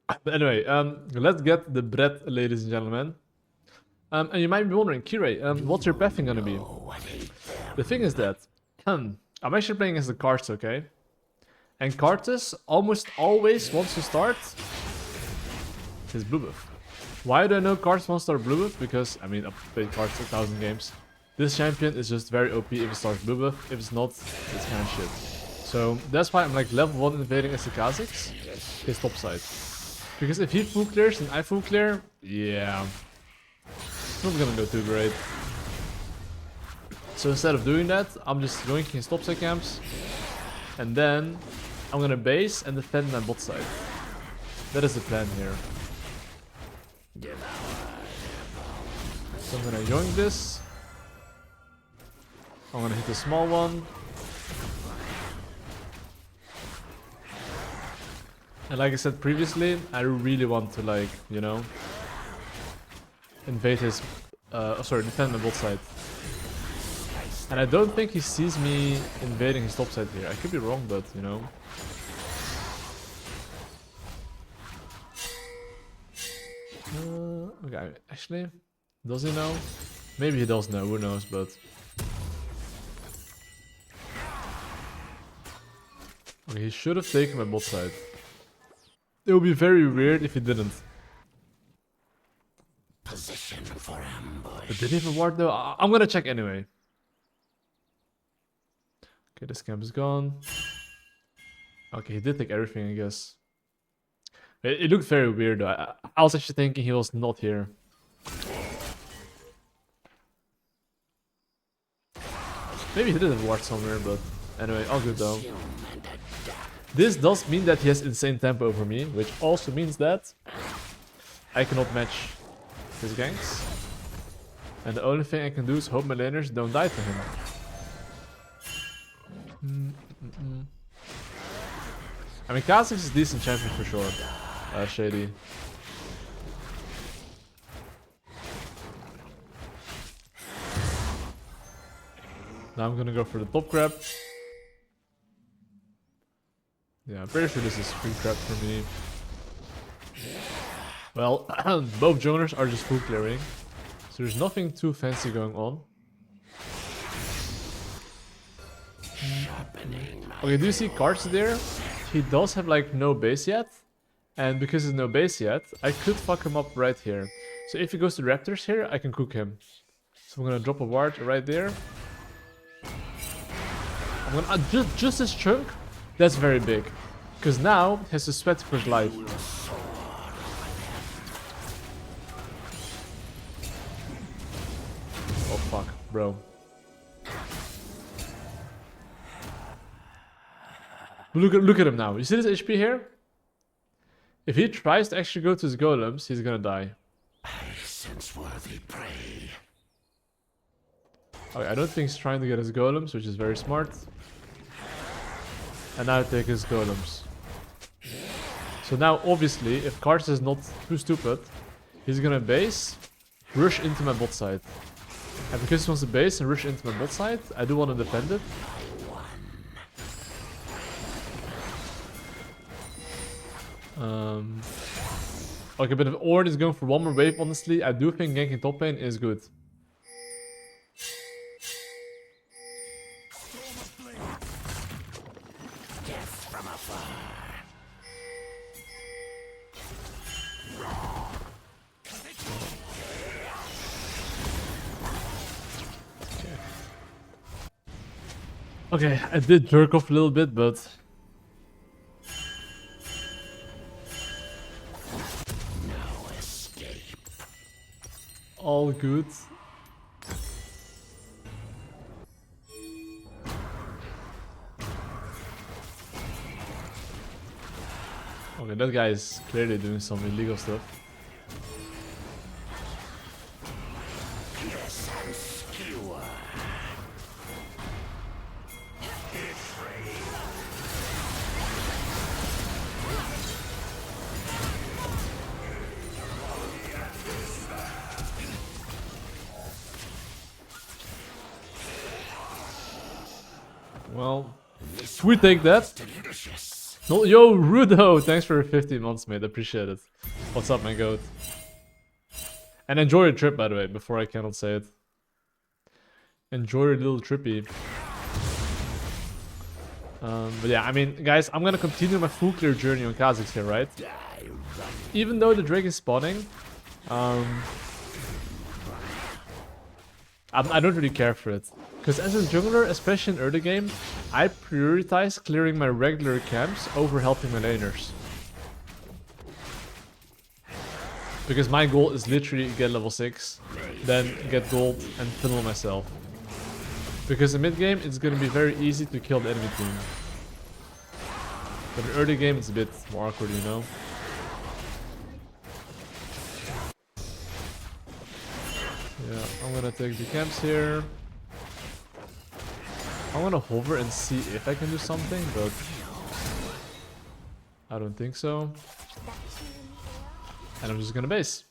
But anyway, let's get the bread, ladies and gentlemen. And you might be wondering, Kirei, what's your pathing gonna be? The thing is that, I'm actually playing as the cards, okay? And Cartus almost always wants to start his blue buff. Why do I know Cartus wants to start blue buff? Because, I mean, I've played Cartus 1,000 games. This champion is just very OP if it starts blue buff. If it's not, it's kind of shit. So that's why I'm like level 1 invading as the Kha'zix, his top side. Because if he full clears and I full clear, yeah, it's not gonna go too great. So instead of doing that, I'm just yoinking his top side camps, and then I'm gonna base and defend my bot side. That is the plan here. So I'm gonna yoink this. I'm gonna hit the small one. And like I said previously, I really want to, like, you know, invade his, defend my bot side. And I don't think he sees me invading his top side here. I could be wrong, but, you know. Okay, actually, does he know? Maybe he does know, who knows, but... Okay, he should have taken my bot side. It would be very weird if he didn't. Position for ambush. But did he have a ward though? I'm gonna check anyway. Okay, this camp is gone. Okay, he did take everything, I guess. It looked very weird though. I was actually thinking he was not here. Maybe he did have a ward somewhere, but anyway, all good though. This does mean that he has insane tempo over me, which also means that I cannot match his ganks. And the only thing I can do is hope my laners don't die to him. I mean, Kha'zix is a decent champion for sure. Shady. Now I'm gonna go for the top grab. Yeah, I'm pretty sure this is free trap for me. Well, both joners are just full clearing, so there's nothing too fancy going on. Okay, do you see cards there? He does have like no base yet, and because there's no base yet, I could fuck him up right here. So if he goes to Raptors here, I can cook him. So I'm gonna drop a ward right there. I'm gonna just this chunk. That's very big, because now he has to sweat for his life. Oh fuck, bro. Look at him now. You see this HP here? If he tries to actually go to his golems, he's gonna die. I sense worthy prey. Okay, I don't think he's trying to get his golems, which is very smart. And now take his golems. So now, obviously, if Karts is not too stupid, he's gonna base, rush into my bot side. And because he wants to base and rush into my bot side, I do want to defend it. Okay, but if Ornn is going for one more wave, honestly, I do think ganking top lane is good. Death from afar. Okay, I did jerk off a little bit, but... No escape. all good. Okay, that guy is clearly doing some illegal stuff. Kiss and skewer. Well, we take that. Delicious. No, yo, Rudo, thanks for 15 months, mate. Appreciate it. What's up, my goat? And enjoy your trip, by the way, before I cannot say it. Enjoy your little trippy. But yeah, I mean, guys, I'm gonna continue my full clear journey on Kha'zix here, right? Even though the Drake is spawning, I don't really care for it. Because as a jungler, especially in early game, I prioritize clearing my regular camps over helping my laners. Because my goal is literally get level 6, then get gold and fiddle myself. Because in mid game, it's gonna be very easy to kill the enemy team. But in early game, it's a bit more awkward, you know? Yeah, I'm gonna take the camps here. I want to hover and see if I can do something, but I don't think so. And I'm just gonna base.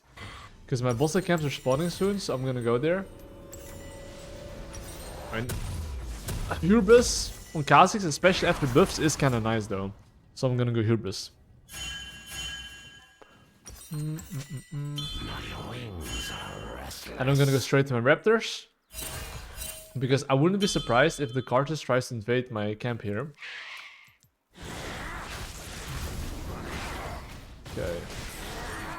Because my boss camps are spawning soon, so I'm gonna go there. I mean, Hubris on Kha'zix, especially after buffs, is kinda nice though. So I'm gonna go Hubris. And I'm gonna go straight to my Raptors. Because I wouldn't be surprised if the Kha'zix tries to invade my camp here. Okay.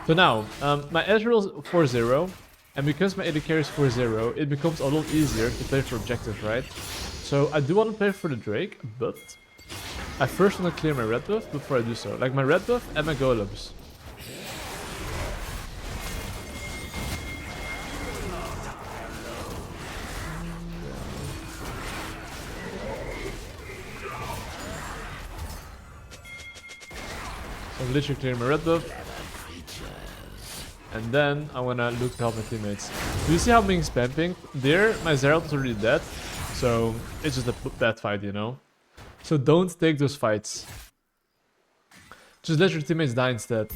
So now, my Ezreal is 4-0. And because my AD carry is 4-0, it becomes a lot easier to play for objectives, right? So I do want to play for the Drake, but I first want to clear my red buff before I do so. Like my red buff and my golems. So I'm literally clearing my red buff. And then I wanna look to help my teammates. Do you see how I'm being spamming? There, my Herald is already dead. So it's just a bad fight, you know? So don't take those fights. Just let your teammates die instead.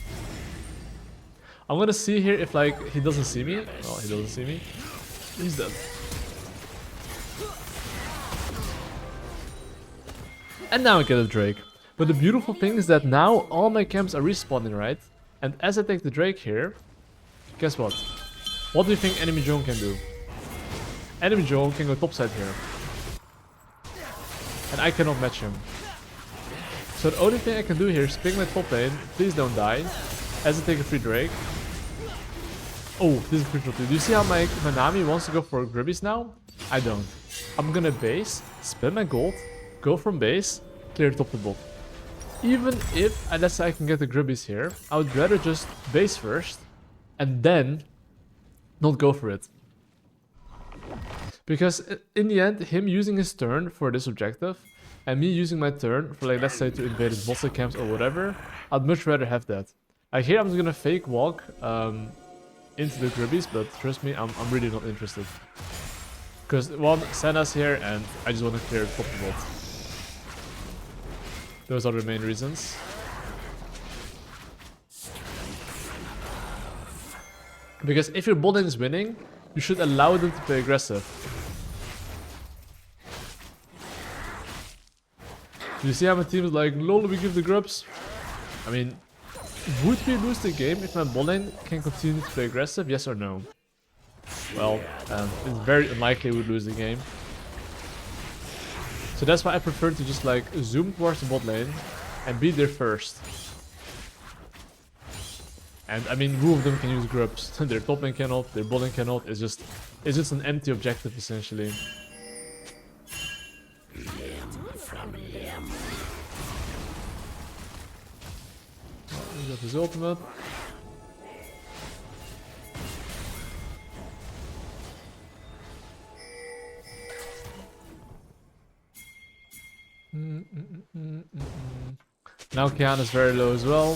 I'm gonna see here if like he doesn't see me. Oh, he doesn't see me. He's dead. And now I get a Drake. But the beautiful thing is that now all my camps are respawning, right? And as I take the Drake here, guess what? What do you think enemy Joan can do? Enemy Joan can go topside here. And I cannot match him. So the only thing I can do here is ping my top lane. Please don't die. As I take a free Drake. Oh, this is crucial too. Do you see how my Nami wants to go for Gribbies now? I don't. I'm gonna base, spend my gold, go from base, clear top to bot. Even if, let's say I can get the Gribbies here, I would rather just base first and then not go for it. Because in the end, him using his turn for this objective and me using my turn for, like, let's say to invade his boss camps or whatever, I'd much rather have that. Like here I'm just gonna fake walk into the Gribbies, but trust me, I'm really not interested. Because one, Senna's here and I just want to clear top to bot. Those are the main reasons. Because if your bot lane is winning, you should allow them to play aggressive. You see how my team is like, lol, we give the grubs? I mean, would we lose the game if my bot lane can continue to play aggressive? Yes or no? Well, it's very unlikely we'd lose the game. So that's why I prefer to just like zoom towards the bot lane and be there first. And I mean, who of them can use grubs? Their top lane cannot, their bot lane cannot. It's just an empty objective essentially. He got his ultimate. Now Kian is very low as well.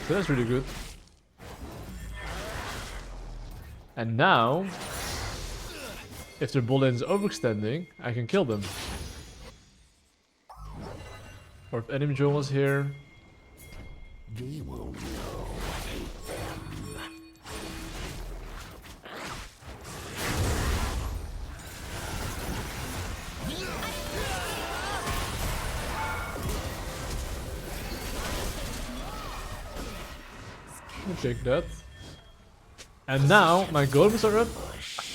So that's really good. And now, if their bot lane is overextending, I can kill them. Or if enemy Joan was here. They will know I hate them. I'll take that. And now my golems are up.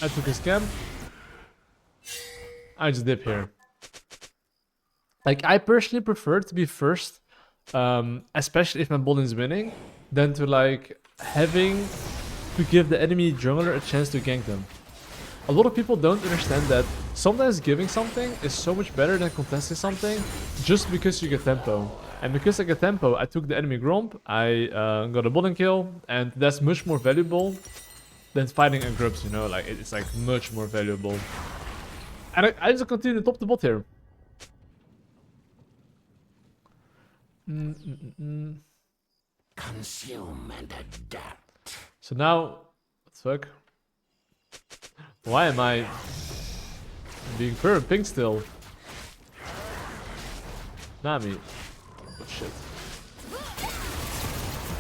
I took his camp. I just dip here. Like, I personally prefer to be first, especially if my bot is winning, than to like having to give the enemy jungler a chance to gank them. A lot of people don't understand that sometimes giving something is so much better than contesting something just because you get tempo. And because I get tempo, I took the enemy Gromp, I got a bottom kill, and that's much more valuable than fighting a Grubs, you know, like it's like much more valuable. And I just continue to top the bot here. Consume and adapt. So now, what the fuck? Why am I being pink still? Nami. Oh shit.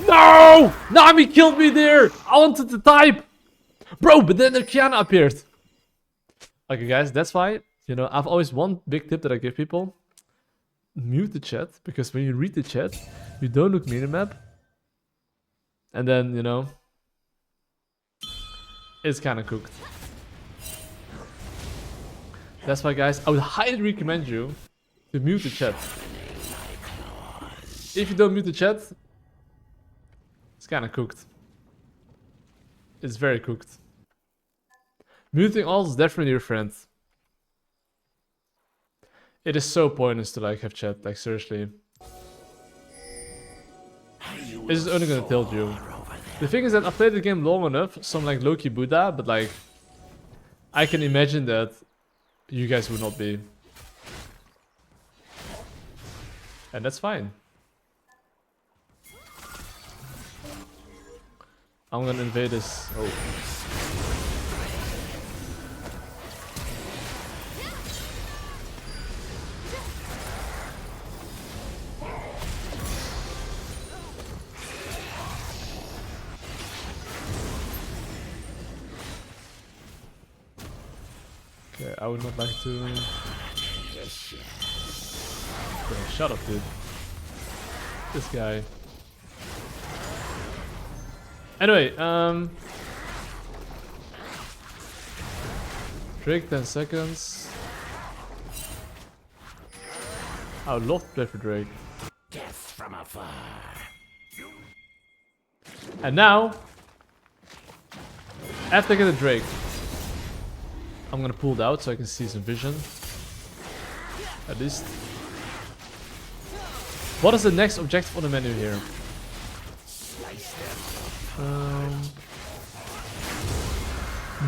No! Nami killed me there! I wanted to type! Bro, but then the Kiana appeared. Okay guys, that's why, you know, I've always one big tip that I give people. Mute the chat, because when you read the chat, you don't look minimap. And then, you know, it's kind of cooked. That's why, guys, I would highly recommend you to mute the chat. If you don't mute the chat, it's kind of cooked. It's very cooked. Muting all is definitely your friend. It is so pointless to like have chat, like seriously. It's just only gonna tilt you. The thing is that I've played the game long enough, so I'm like low-key Buddha, but like I can imagine that you guys would not be. And that's fine. I'm gonna invade this. Oh. Okay, I would not like to. Okay, shut up, dude. This guy. Anyway, Drake 10 seconds. I would love to play for Drake. Death from afar. And now, after I get the Drake, I'm gonna pull it out so I can see some vision. At least. What is the next objective on the menu here?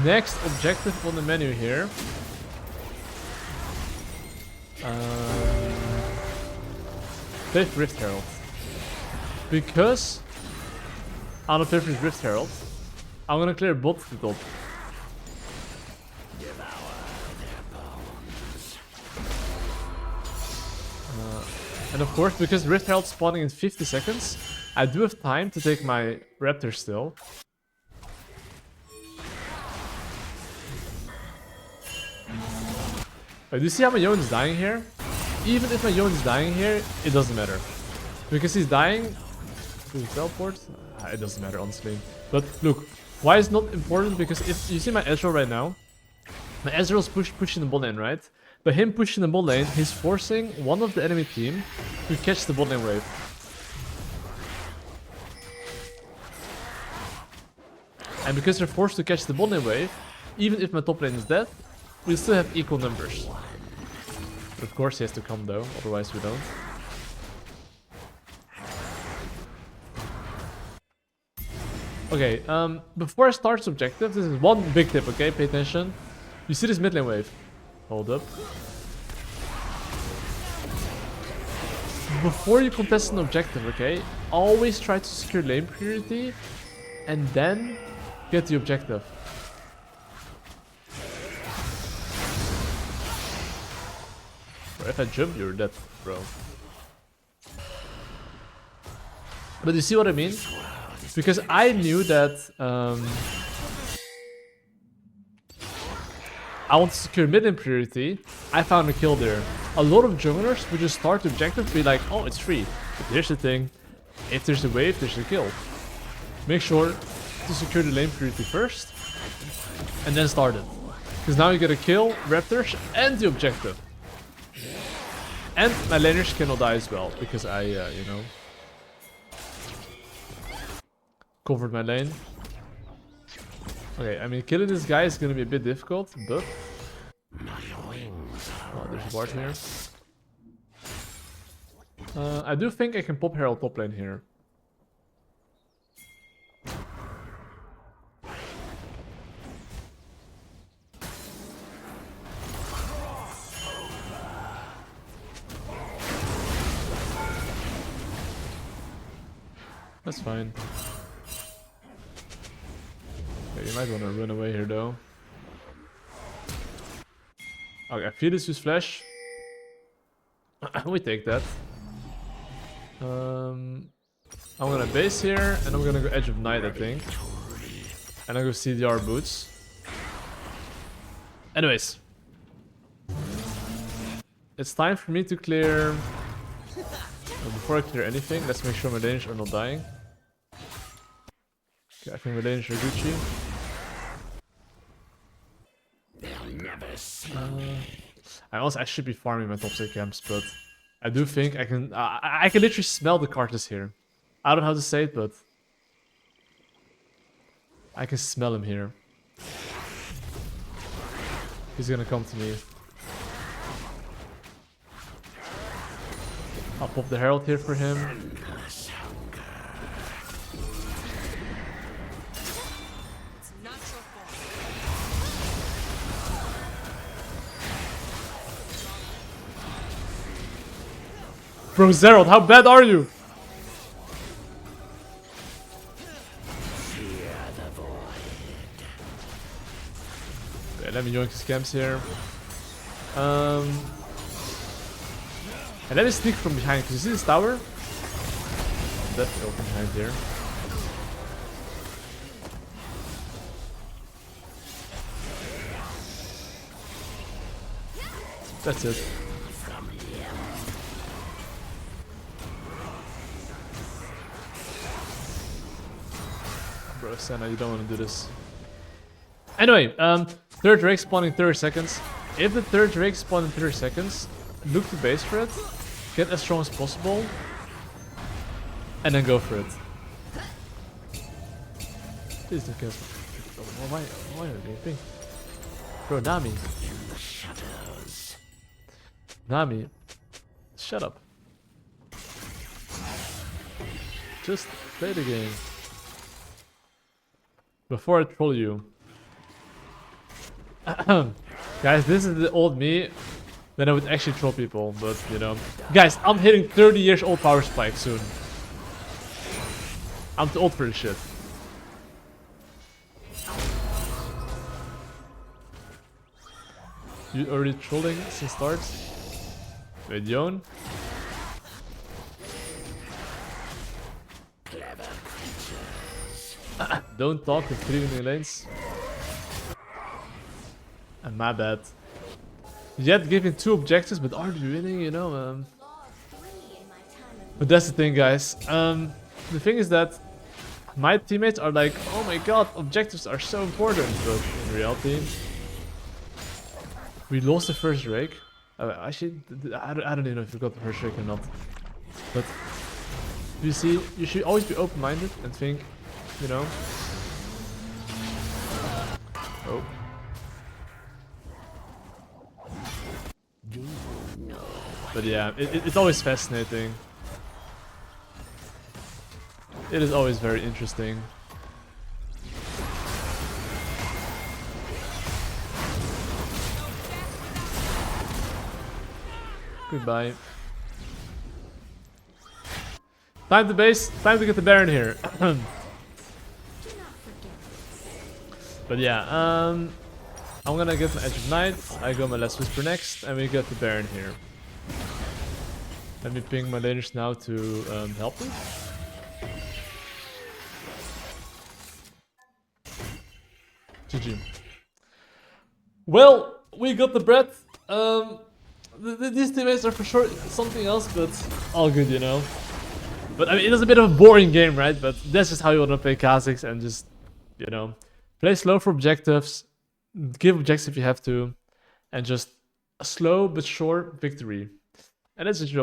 Next objective on the menu here. Play for Rift Herald. Because I don't play for Rift Herald, I'm gonna clear bot to the top. And of course, because Rift Herald spawning in 50 seconds, I do have time to take my Raptor still. Do you see how my Yone is dying here? Even if my Yone is dying here, it doesn't matter. Because he's dying to teleport, it doesn't matter honestly. But look, why is it not important? Because if you see my Ezreal right now, my Ezreal is pushing the bot lane, right? By him pushing the bot lane, he's forcing one of the enemy team to catch the bot lane wave. And because they're forced to catch the bot lane wave, even if my top lane is dead, we still have equal numbers. But of course he has to come though, otherwise we don't. Okay, before I start this objective, this is one big tip, okay? Pay attention. You see this mid lane wave? Hold up. Before you contest an objective, okay? Always try to secure lane priority and then get the objective. Or if I jump, you're dead, bro. But you see what I mean? Because I knew that I want to secure mid lane priority. I found a kill there. A lot of junglers would just start the objective, be like, oh, it's free. But here's the thing. If there's a wave, there's a kill. make sure to secure the lane purity first, and then start it. Because now you get a kill, raptors, and the objective. And my laners cannot die as well, because I, you know, covered my lane. Okay, I mean, killing this guy is gonna be a bit difficult, but... Oh, there's a ward here. I do think I can pop Herald top lane here. That's fine. Okay, you might want to run away here though. Okay, Felix use flash. We take that. I'm gonna base here and I'm gonna go Edge of Night, I think. And I'm gonna CDR boots. Anyways. It's time for me to clear... before I clear anything, let's make sure my laners are not dying. Okay, I think my laners are Gucci. They'll never see I should be farming my top 6 camps, but I do think I can... I can literally smell the Kha'zix here. I don't know how to say it, but... I can smell him here. He's gonna come to me. I'll pop the Herald here for him. Bro, Zerald, how bad are you? Okay, let me yoink his camps here. And let me sneak from behind, because you see this tower? I'm definitely open behind here. That's it. Bro, Senna, you don't want to do this. Anyway, third Drake spawning 30 seconds. If the third Drake spawns in 30 seconds, look to base for it, get as strong as possible, and then go for it. Please don't kill. Why are you pink? Bro, Nami. Nami, shut up. Just play the game. Before I troll you. Guys, this is the old me. Then I would actually troll people, but you know. Guys, I'm hitting 30 years old power spike soon. I'm too old for this shit. You already trolling since start? Wait, Yon? Don't talk with 3 winning lanes. And my bad. Yet giving 2 objectives, but are we winning, you know? But that's the thing, guys. The thing is that my teammates are like, oh my god, objectives are so important. But in reality, we lost the first Drake. Actually, I don't even know if we got the first Drake or not. But you see, you should always be open-minded and think, you know. Oh. But yeah, it's always fascinating. It is always very interesting. Goodbye. Time to base, time to get the Baron here. But yeah, I'm gonna get my Edge of Night, I go my Last Whisper next, and we get the Baron here. Let me ping my laners now to help me. GG. Well, we got the bread. These teammates are for sure something else, but all good, you know. But I mean, it is a bit of a boring game, right? But that's just how you want to play Kha'zix, and just, you know, play slow for objectives, give objectives if you have to, and just a slow but sure victory. And that's just your